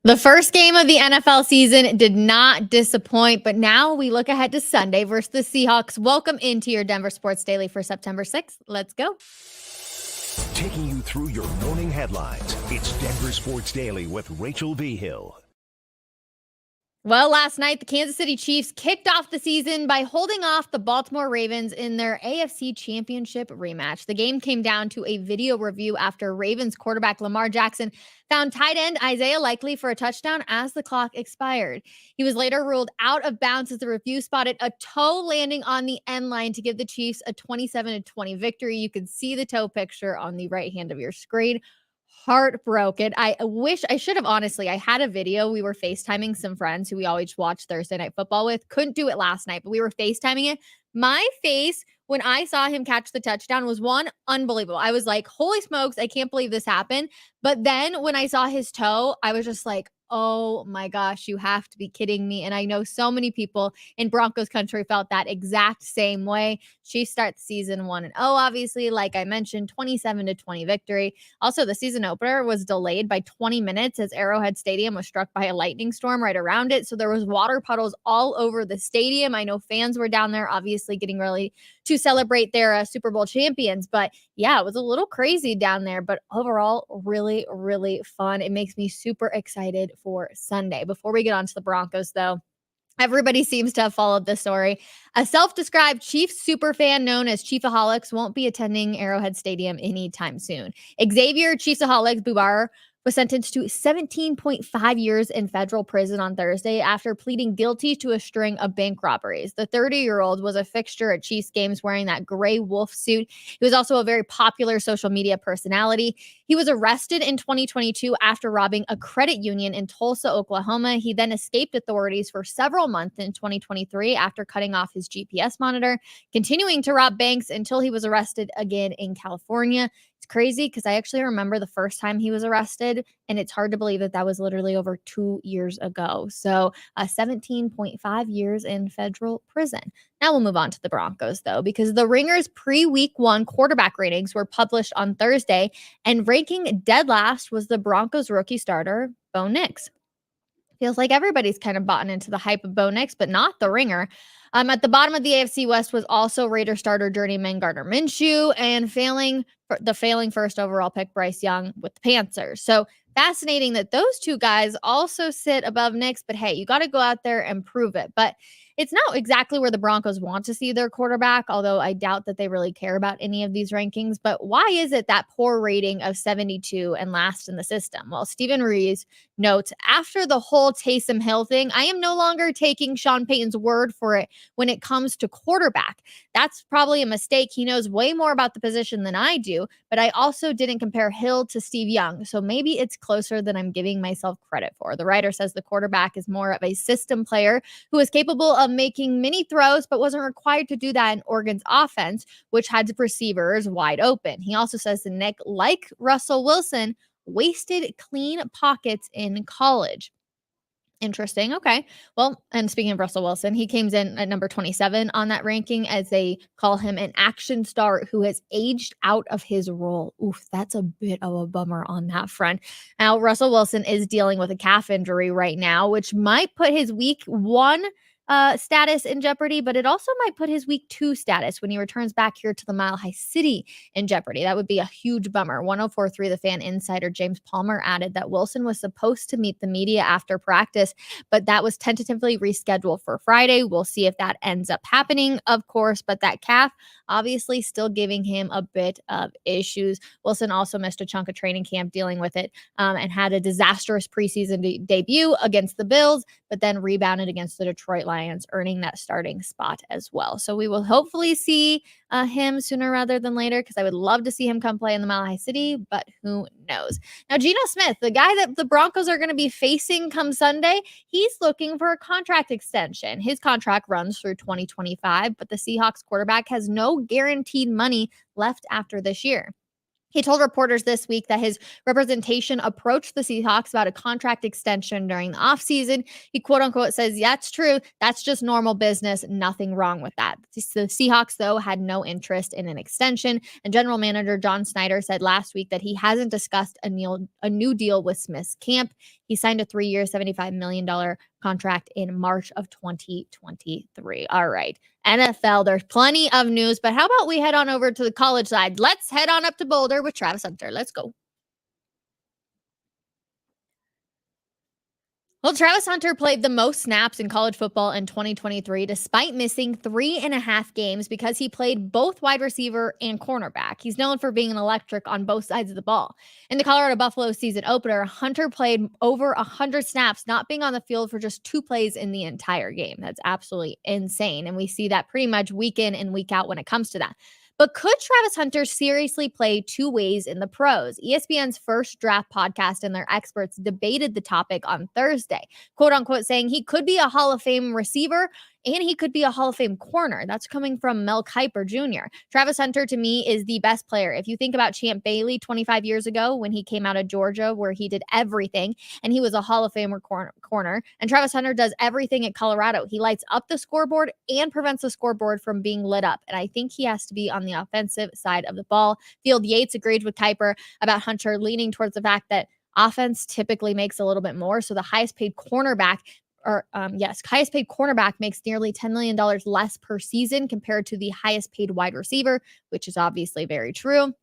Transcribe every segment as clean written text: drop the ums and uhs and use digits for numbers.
The first game of the NFL season did not disappoint, but now we look ahead to Sunday versus the Seahawks. Welcome into your Denver Sports Daily for September 6th. Let's go. Taking you through your morning headlines, it's Denver Sports Daily with Rachel V. Hill. Well, last night, the Kansas City Chiefs kicked off the season by holding off the Baltimore Ravens in their AFC Championship rematch. The game came down to a video review after Ravens quarterback Lamar Jackson found tight end Isaiah Likely for a touchdown as the clock expired. He was later ruled out of bounds as the review spotted a toe landing on the end line to give the Chiefs a 27-20 victory. You can see the toe picture on the right hand of your screen. Heartbroken. I wish I should have I had a video. We were FaceTiming some friends who we always watch Thursday Night Football with. Couldn't do it last night, but we were FaceTiming it. My face when I saw him catch the touchdown was unbelievable. I was like, holy smokes, I can't believe this happened. But then when I saw his toe, I was just like, oh my gosh, you have to be kidding me. And I know so many people in Broncos country felt that exact same way. Chiefs start the season 1-0, obviously, like I mentioned, 27-20 victory. Also, the season opener was delayed by 20 minutes as Arrowhead Stadium was struck by a lightning storm right around it. So there was water puddles all over the stadium. I know fans were down there, obviously getting ready to celebrate their Super Bowl champions. But yeah, it was a little crazy down there, but overall, really, really fun. It makes me super excited for Sunday. Before we get on to the Broncos, though, everybody seems to have followed this story. A self-described Chiefs superfan known as Chiefaholics won't be attending Arrowhead Stadium anytime soon. Xavier Chiefsaholics Bubar was sentenced to 17.5 years in federal prison on Thursday after pleading guilty to a string of bank robberies. The 30-year-old was a fixture at Chiefs games wearing that gray wolf suit. He was also a very popular social media personality. He was arrested in 2022 after robbing a credit union in Tulsa, Oklahoma. He then escaped authorities for several months in 2023 after cutting off his GPS monitor, continuing to rob banks until he was arrested again in California. It's crazy because I actually remember the first time he was arrested, and it's hard to believe that that was literally over 2 years ago. So 17.5 years in federal prison. Now we'll move on to the Broncos, though, because the Ringers pre-week 1 quarterback ratings were published on Thursday, and ranking dead last was the Broncos rookie starter, Bo Nix. Feels like everybody's kind of bought into the hype of Bo Nix, but not the Ringer. At the bottom of the AFC West was also Raider starter journeyman Gardner Minshew and failing first overall pick Bryce Young with the Panthers. So fascinating that those two guys also sit above Nix, but hey, you got to go out there and prove it. But it's not exactly where the Broncos want to see their quarterback, although I doubt that they really care about any of these rankings. But why is it that poor rating of 72 and last in the system? Well, Stephen Reeves notes, after the whole Taysom Hill thing, I am no longer taking Sean Payton's word for it when it comes to quarterback. That's probably a mistake. He knows way more about the position than I do, but I also didn't compare Hill to Steve Young. So maybe it's closer than I'm giving myself credit for. The writer says the quarterback is more of a system player who is capable of making many throws, but wasn't required to do that in Oregon's offense, which had receivers wide open. He also says that Nick, like Russell Wilson, wasted clean pockets in college. Interesting. Okay. Well, and speaking of Russell Wilson, he came in at number 27 on that ranking as they call him an action star who has aged out of his role. Oof, that's a bit of a bummer on that front. Now, Russell Wilson is dealing with a calf injury right now, which might put his week 1 status in jeopardy, but it also might put his week 2 status when he returns back here to the Mile High City in jeopardy. That would be a huge bummer. 104.3 The Fan insider James Palmer added that Wilson was supposed to meet the media after practice, but that was tentatively rescheduled for Friday. We'll see if that ends up happening, of course, but that calf obviously still giving him a bit of issues. Wilson also missed a chunk of training camp dealing with it and had a disastrous preseason debut against the Bills, but then rebounded against the Detroit Lions, earning that starting spot as well. So we will hopefully see him sooner rather than later, because I would love to see him come play in the Mile High City, but who knows? Now, Geno Smith, the guy that the Broncos are going to be facing come Sunday, he's looking for a contract extension. His contract runs through 2025, but the Seahawks quarterback has no guaranteed money left after this year. He told reporters this week that his representation approached the Seahawks about a contract extension during the offseason. He quote unquote says, yeah, it's true. That's just normal business. Nothing wrong with that. The Seahawks, though, had no interest in an extension. And general manager John Snyder said last week that he hasn't discussed a new deal with Smith's camp. He signed a 3-year, $75 million contract in March of 2023. All right. NFL, there's plenty of news, but how about we head on over to the college side? Let's head on up to Boulder with Travis Hunter. Let's go. Well, Travis Hunter played the most snaps in college football in 2023, despite missing 3.5 games because he played both wide receiver and cornerback. He's known for being an electric on both sides of the ball. In the Colorado Buffalo season opener, Hunter played over 100 snaps, not being on the field for just 2 plays in the entire game. That's absolutely insane. And we see that pretty much week in and week out when it comes to that. But could Travis Hunter seriously play 2 ways in the pros? ESPN's First Draft podcast and their experts debated the topic on Thursday, quote unquote, saying he could be a Hall of Fame receiver and he could be a Hall of Fame corner. That's coming from Mel Kiper Jr. Travis Hunter, to me, is the best player. If you think about Champ Bailey 25 years ago when he came out of Georgia, where he did everything and he was a Hall of Famer corner, and Travis Hunter does everything at Colorado. He lights up the scoreboard and prevents the scoreboard from being lit up. And I think he has to be on the offensive side of the ball. Field Yates agreed with Kiper about Hunter, leaning towards the fact that offense typically makes a little bit more. So the highest paid cornerback highest paid cornerback makes nearly $10 million less per season compared to the highest paid wide receiver, which is obviously very true.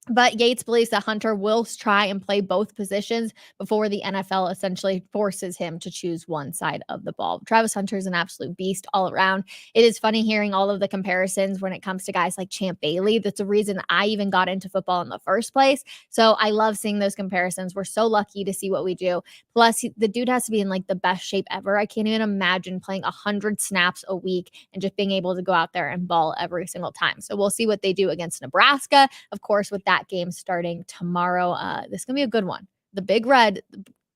But Yates believes that Hunter will try and play both positions before the NFL essentially forces him to choose one side of the ball. Travis Hunter is an absolute beast all around. It is funny hearing all of the comparisons when it comes to guys like Champ Bailey. That's the reason I even got into football in the first place. So I love seeing those comparisons. We're so lucky to see what we do. Plus, the dude has to be in like the best shape ever. I can't even imagine playing 100 snaps a week and just being able to go out there and ball every single time. So we'll see what they do against Nebraska, of course, with that game starting tomorrow. This is going to be a good one. The Big Red,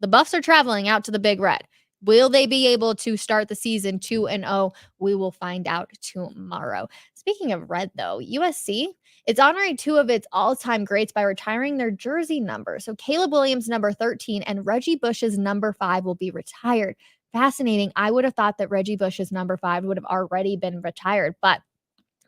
the Buffs are traveling out to the Big Red. Will they be able to start the season 2-0? We will find out tomorrow. Speaking of red, though, USC, it's honoring 2 of its all-time greats by retiring their jersey numbers. So Caleb Williams, number 13, and Reggie Bush's number 5 will be retired. Fascinating. I would have thought that Reggie Bush's number 5 would have already been retired, but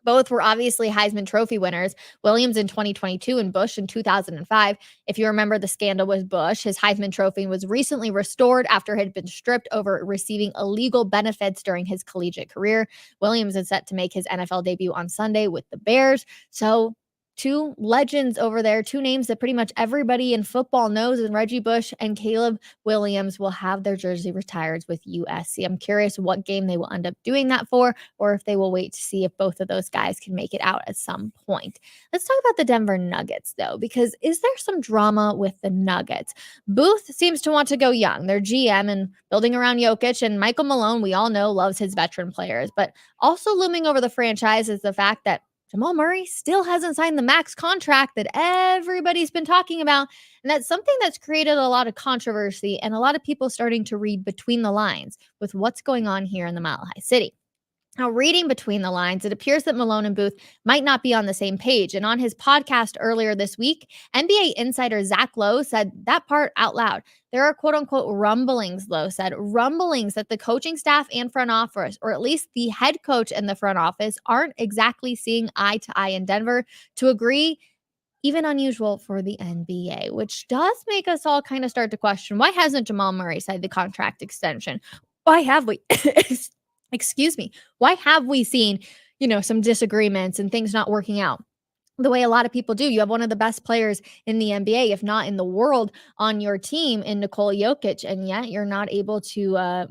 both were obviously Heisman Trophy winners, Williams in 2022 and Bush in 2005. If you remember the scandal with Bush, his Heisman Trophy was recently restored after it had been stripped over receiving illegal benefits during his collegiate career. Williams is set to make his NFL debut on Sunday with the Bears. So 2 legends over there, 2 names that pretty much everybody in football knows, and Reggie Bush and Caleb Williams will have their jersey retired with USC. I'm curious what game they will end up doing that for, or if they will wait to see if both of those guys can make it out at some point. Let's talk about the Denver Nuggets, though, because is there some drama with the Nuggets? Booth seems to want to go young. Their GM and building around Jokic, and Michael Malone, we all know, loves his veteran players, but also looming over the franchise is the fact that Jamal Murray still hasn't signed the max contract that everybody's been talking about. And that's something that's created a lot of controversy and a lot of people starting to read between the lines with what's going on here in the Mile High City. Now, reading between the lines, it appears that Malone and Booth might not be on the same page. And on his podcast earlier this week, NBA insider Zach Lowe said that part out loud. There are quote unquote rumblings, Lowe said, rumblings that the coaching staff and front office, or at least the head coach and the front office, aren't exactly seeing eye to eye in Denver to agree. Even unusual for the NBA, which does make us all kind of start to question, why hasn't Jamal Murray signed the contract extension? Why have we? Excuse me. Why have we seen, some disagreements and things not working out the way a lot of people do? You have one of the best players in the NBA, if not in the world, on your team in Nikola Jokic, and yet you're not able to,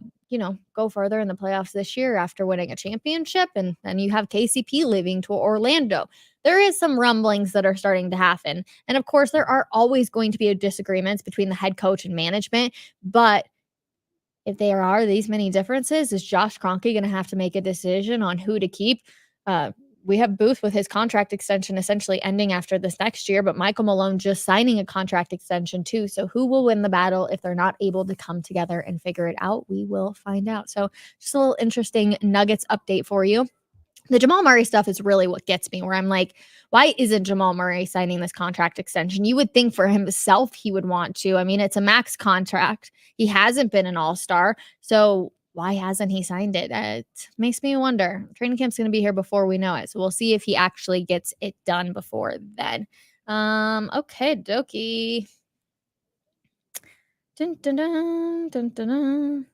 go further in the playoffs this year after winning a championship. And then you have KCP leaving to Orlando. There is some rumblings that are starting to happen. And of course, there are always going to be disagreements between the head coach and management, but if there are these many differences, is Josh Kroenke going to have to make a decision on who to keep? We have Booth with his contract extension essentially ending after this next year, but Michael Malone just signing a contract extension too. So who will win the battle if they're not able to come together and figure it out? We will find out. So just a little interesting Nuggets update for you. The Jamal Murray stuff is really what gets me, where I'm like, why isn't Jamal Murray signing this contract extension? You would think for himself he would want to. I mean, it's a max contract. He hasn't been an all-star. So why hasn't he signed it? It makes me wonder. Training camp's going to be here before we know it. So we'll see if he actually gets it done before then. Okay, dokie. Dun, dun, dun, dun, dun,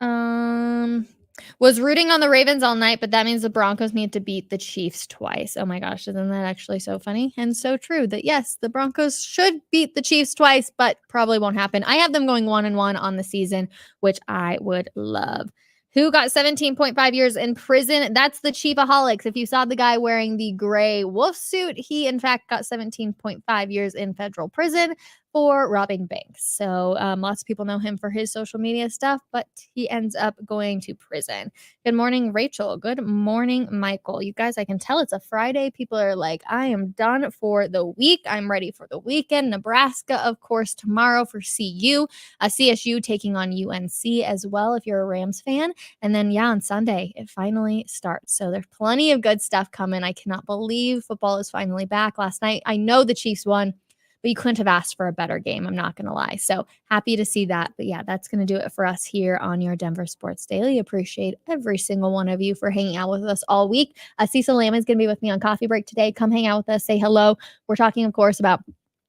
dun. Was rooting on the Ravens all night, but that means the Broncos need to beat the Chiefs twice. Oh my gosh, isn't that actually so funny and so true that yes, the Broncos should beat the Chiefs twice, but probably won't happen. I have them going 1-1 on the season, which I would love. Who got 17.5 years in prison? That's the Chiefaholics. If you saw the guy wearing the gray wolf suit, he in fact got 17.5 years in federal prison for robbing banks. So lots of people know him for his social media stuff, but he ends up going to prison. Good morning, Rachel. Good morning, Michael. You guys, I can tell it's a Friday. People are like, I am done for the week. I'm ready for the weekend. Nebraska, of course, tomorrow for CU. CSU taking on UNC as well if you're a Rams fan. And then, yeah, on Sunday, it finally starts. So there's plenty of good stuff coming. I cannot believe football is finally back. Last night, I know the Chiefs won, but you couldn't have asked for a better game. I'm not going to lie. So happy to see that. But yeah, that's going to do it for us here on your Denver Sports Daily. Appreciate every single one of you for hanging out with us all week. Cecil Lamb is going to be with me on coffee break today. Come hang out with us. Say hello. We're talking, of course, about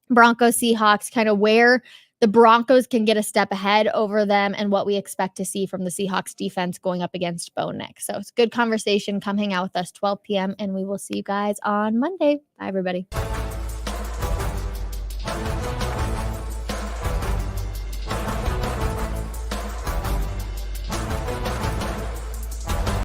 Broncos, Seahawks, kind of where the Broncos can get a step ahead over them and what we expect to see from the Seahawks defense going up against Bo Nix. So it's a good conversation. Come hang out with us 12 p.m. and we will see you guys on Monday. Bye, everybody.